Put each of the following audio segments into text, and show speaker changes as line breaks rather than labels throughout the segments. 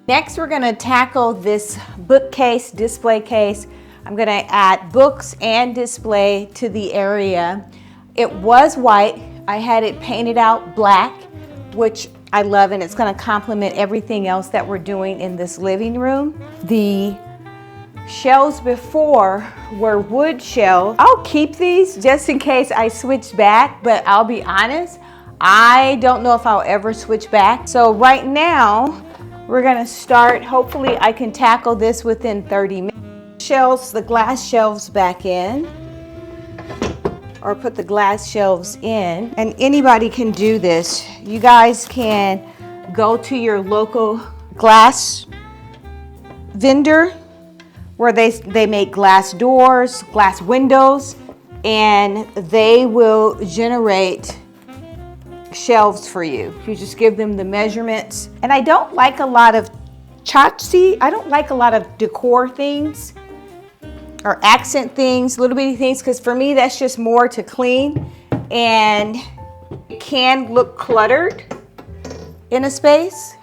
Next, we're gonna tackle this bookcase, display case. I'm gonna add books and display to the area. It was white. I had it painted out black, which I love, and it's gonna complement everything else that we're doing in this living room. The shelves before were wood shelves. I'll keep these just in case I switch back, but I'll be honest, I don't know if I'll ever switch back. So right now, we're gonna start. Hopefully I can tackle this within 30 minutes. Shelves, the glass shelves back in, or put the glass shelves in, and anybody can do this. You guys can go to your local glass vendor where they make glass doors, glass windows, and they will generate shelves for you. You just give them the measurements. And I don't like a lot of tchotchke. I don't like a lot of decor things or accent things, little bitty things, because for me that's just more to clean, and it can look cluttered in a space.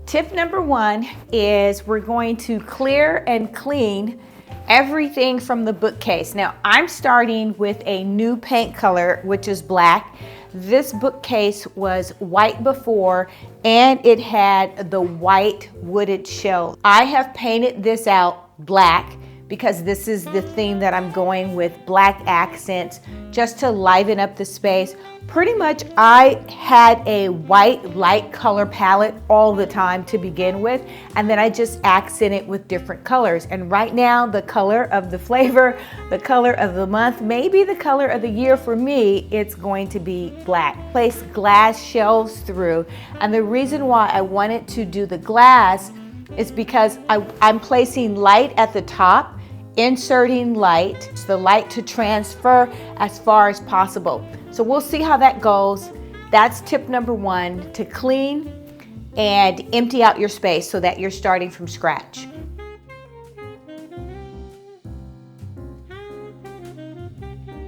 Tip number 1 is we're going to clear and clean everything from the bookcase. Now I'm starting with a new paint color, which is black. This bookcase was white before, and it had the white wooded shelf. I have painted this out black because this is the theme that I'm going with, black accents, just to liven up the space. Pretty much I had a white light color palette all the time to begin with, and then I just accent it with different colors. And right now, the color of the flavor, the color of the month, maybe the color of the year for me, it's going to be black. Place glass shelves through, and the reason why I wanted to do the glass is because I'm placing light at the top, inserting light, so the light to transfer as far as possible. So we'll see how that goes. That's tip number 1, to clean and empty out your space so that you're starting from scratch.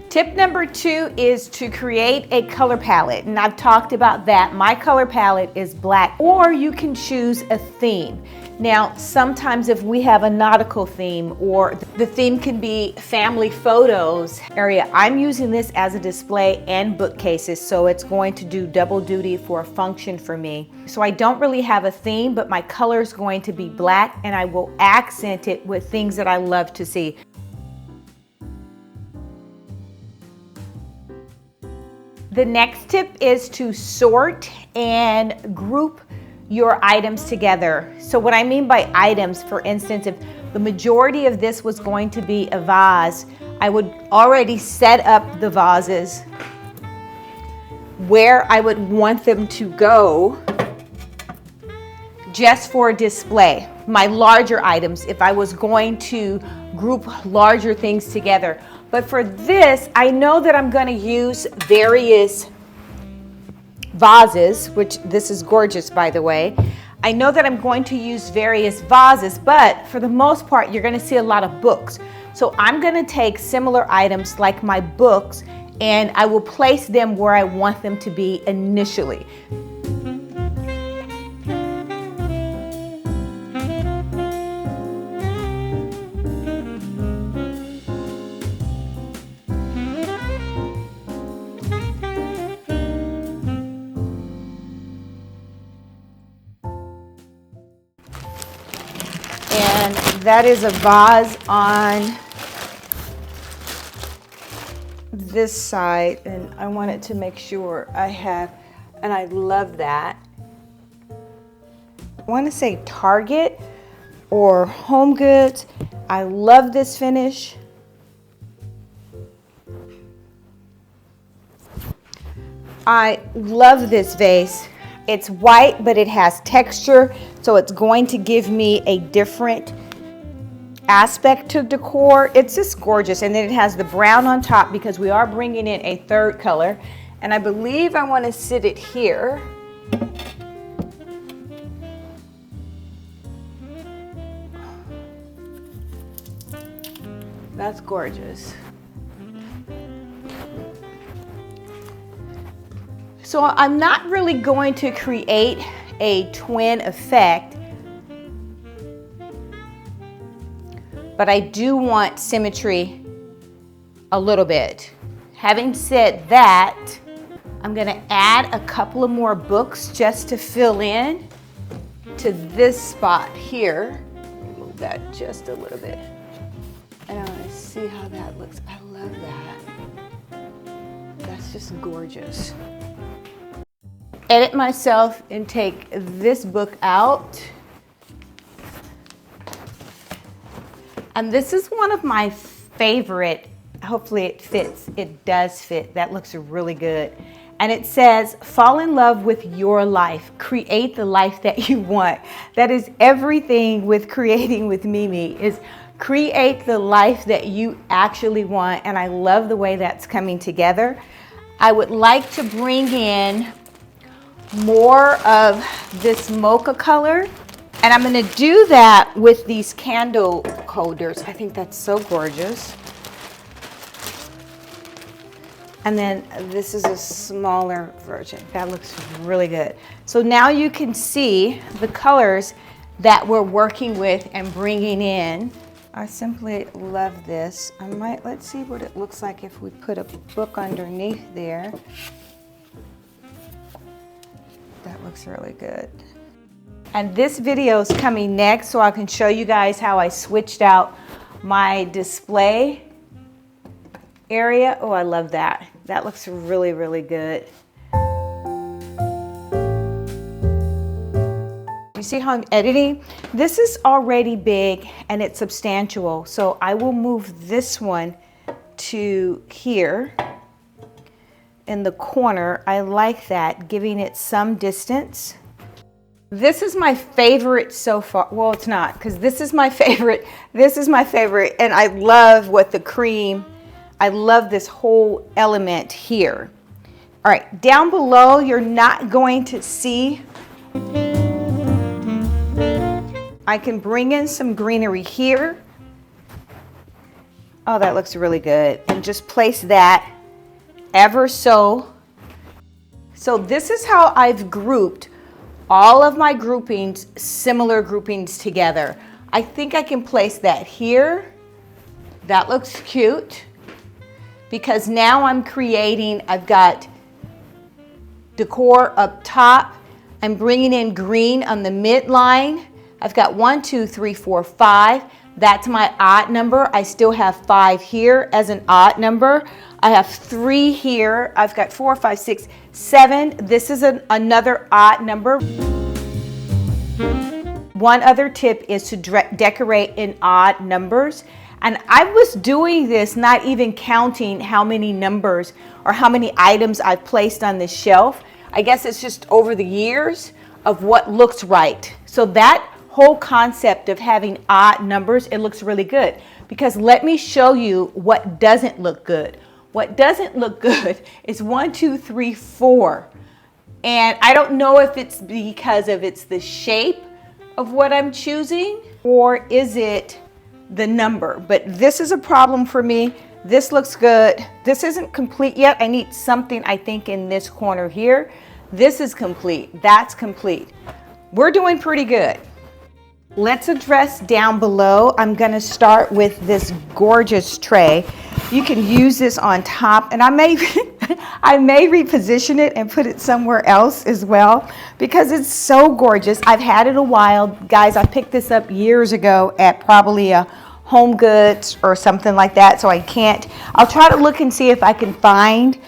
Tip number 2 is to create a color palette, and I've talked about that. My color palette is black, or you can choose a theme. Now, sometimes if we have a nautical theme, or the theme can be family photos area, I'm using this as a display and bookcases, so it's going to do double duty for a function for me. So I don't really have a theme, but my color is going to be black, and I will accent it with things that I love to see. The next tip is to sort and group your items together. So what I mean by items, for instance, if the majority of this was going to be a vase, I would already set up the vases where I would want them to go just for display. My larger items, if I was going to group larger things together. But for this, I know that I'm going to use various vases, which this is gorgeous, by the way. I know that I'm going to use various vases, but for the most part, you're going to see a lot of books. So I'm going to take similar items like my books, and I will place them where I want them to be initially. And that is a vase on this side, and I wanted to make sure I have, and I love that. I want to say Target or Home Goods. I love this finish. I love this vase. It's white, but it has texture, so it's going to give me a different aspect to decor. It's just gorgeous. And then it has the brown on top because we are bringing in a third color. And I believe I want to sit it here. That's gorgeous. So I'm not really going to create a twin effect. but I do want symmetry a little bit. Having said that, I'm gonna add a couple of more books just to fill in to this spot here. Let me move that just a little bit. And I wanna see how that looks. I love that. That's just gorgeous. Edit myself and take this book out. And this is one of my favorite, hopefully it fits. It does fit. That looks really good. And it says, fall in love with your life. Create the life that you want. That is everything with creating with Mimi, is create the life that you actually want. And I love the way that's coming together. I would like to bring in more of this mocha color. And I'm gonna do that with these candle holders. I think that's so gorgeous. And then this is a smaller version. That looks really good. So now you can see the colors that we're working with and bringing in. I simply love this. Let's see what it looks like if we put a book underneath there. That looks really good. And this video is coming next, so I can show you guys how I switched out my display area. Oh, I love that. That looks really, really good. You see how I'm editing? This is already big and it's substantial, so I will move this one to here in the corner. I like that, giving it some distance. This is my favorite so far. Well, it's not, because this is my favorite. This is my favorite, and I love what the cream, I love this whole element here. All right, down below, you're not going to see. I can bring in some greenery here. Oh, that looks really good. And just place that ever so. So this is how I've grouped all of my groupings, similar groupings together. I think I can place that here. That looks cute, because now I'm creating, I've got decor up top. I'm bringing in green on the midline. I've got 1, 2, 3, 4, 5. That's my odd number. I still have 5 here as an odd number. I have 3 here. I've got 4, 5, 6, 7. This is another odd number. One other tip is to decorate in odd numbers. And I was doing this not even counting how many numbers or how many items I've placed on this shelf. I guess it's just over the years of what looks right. So that whole concept of having odd numbers, it looks really good. Because let me show you what doesn't look good. What doesn't look good is 1, 2, 3, 4. And I don't know if it's because of it's the shape of what I'm choosing, or is it the number? But this is a problem for me. This looks good. This isn't complete yet. I need something, I think, in this corner here. This is complete. That's complete. We're doing pretty good. Let's address down below. I'm gonna start with this gorgeous tray. You can use this on top, and I may reposition it and put it somewhere else as well, because it's so gorgeous. I've had it a while. Guys, I picked this up years ago at probably a Home Goods or something like that, so I'll try to look and see if I can find,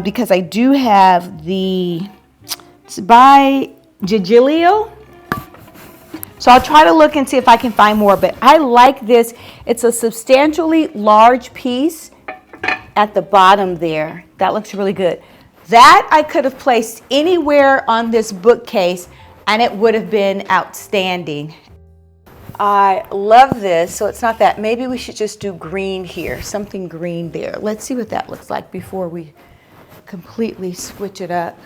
because I do have it's by Gigilio. So I'll try to look and see if I can find more, but I like this. It's a substantially large piece at the bottom there. That looks really good. That I could have placed anywhere on this bookcase and it would have been outstanding. I love this. So it's not that. Maybe we should just do green here, something green there. Let's see what that looks like before we completely switch it up.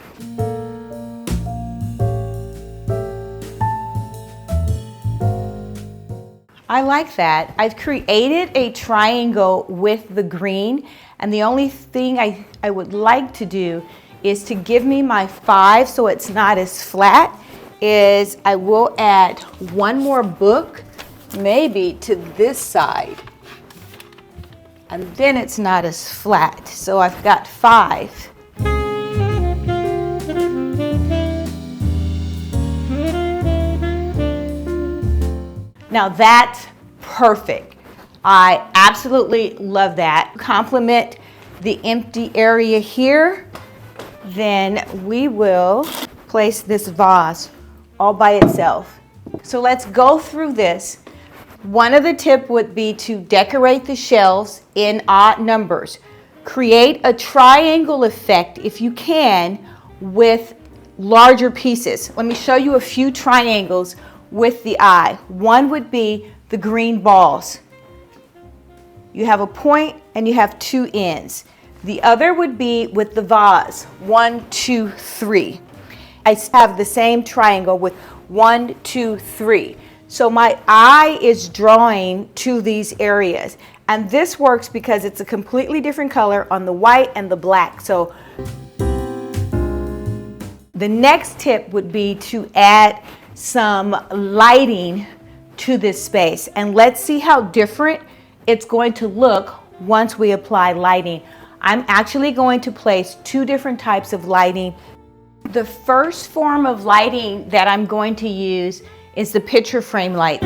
I like that. I've created a triangle with the green, and the only thing I would like to do is to give me my 5 so it's not as flat, is I will add one more book maybe to this side. And then it's not as flat. So I've got 5. Now that's perfect. I absolutely love that. Complement the empty area here. Then we will place this vase all by itself. So let's go through this. One of the tips would be to decorate the shelves in odd numbers. Create a triangle effect if you can with larger pieces. Let me show you a few triangles with the eye. One would be the green balls. You have a point and you have 2 ends. The other would be with the vase. 1, 2, 3. I have the same triangle with 1, 2, 3. So my eye is drawing to these areas. And this works because it's a completely different color on the white and the black. So the next tip would be to add some lighting to this space. And let's see how different it's going to look once we apply lighting. I'm actually going to place 2 different types of lighting. The first form of lighting that I'm going to use is the picture frame light.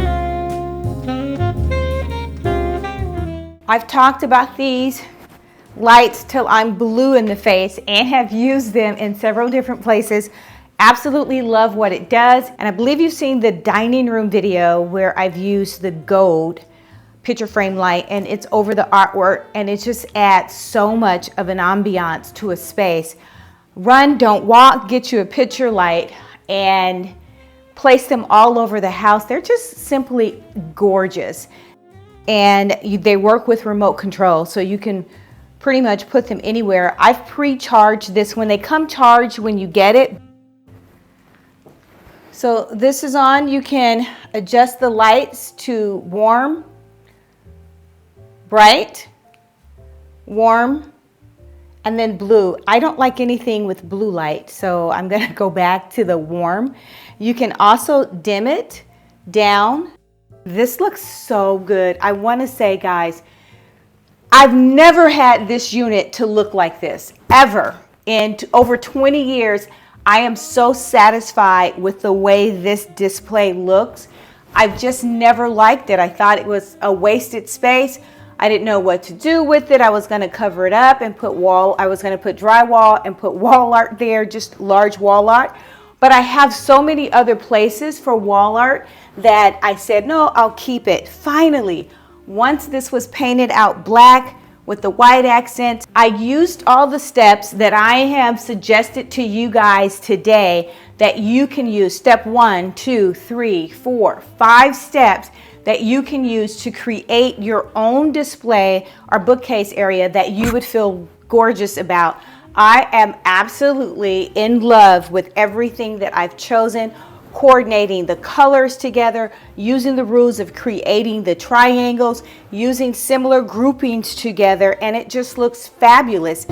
I've talked about these lights till I'm blue in the face and have used them in several different places. Absolutely love what it does. And I believe you've seen the dining room video where I've used the gold picture frame light, and it's over the artwork, and it just adds so much of an ambiance to a space. Run, don't walk, get you a picture light and place them all over the house. They're just simply gorgeous. And they work with remote control, so you can pretty much put them anywhere. I've pre-charged this when they come charged when you get it. So this is on. You can adjust the lights to warm, bright, warm, and then blue. I don't like anything with blue light, so I'm gonna go back to the warm. You can also dim it down. This looks so good. I wanna say, guys, I've never had this unit to look like this, ever. In over 20 years, I am so satisfied with the way this display looks. I've just never liked it. I thought it was a wasted space. I didn't know what to do with it. I was gonna cover it up and I was gonna put drywall and put wall art there, just large wall art. But I have so many other places for wall art that I said, no, I'll keep it. Finally, once this was painted out black with the white accents, I used all the steps that I have suggested to you guys today that you can use. Step 1, 2, 3, 4, 5 steps that you can use to create your own display or bookcase area that you would feel gorgeous about. I am absolutely in love with everything that I've chosen, coordinating the colors together, using the rules of creating the triangles, using similar groupings together, and it just looks fabulous.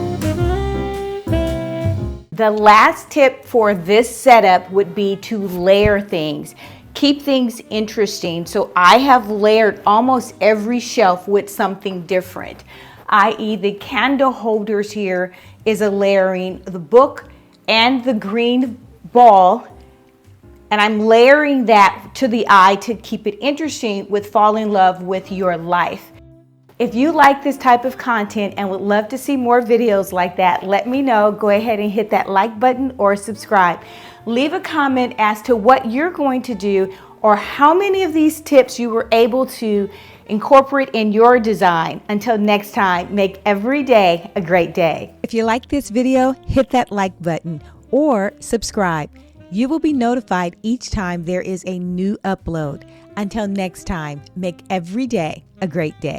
The last tip for this setup would be to layer things. Keep things interesting. So I have layered almost every shelf with something different, i.e. the candle holders here is a layering, the book and the green ball, and I'm layering that to the eye to keep it interesting with fall in love with your life. If you like this type of content and would love to see more videos like that, let me know. Go ahead and hit that like button or subscribe. Leave a comment as to what you're going to do or how many of these tips you were able to incorporate in your design. Until next time, make every day a great day.
If you like this video, hit that like button or subscribe. You will be notified each time there is a new upload. Until next time, make every day a great day.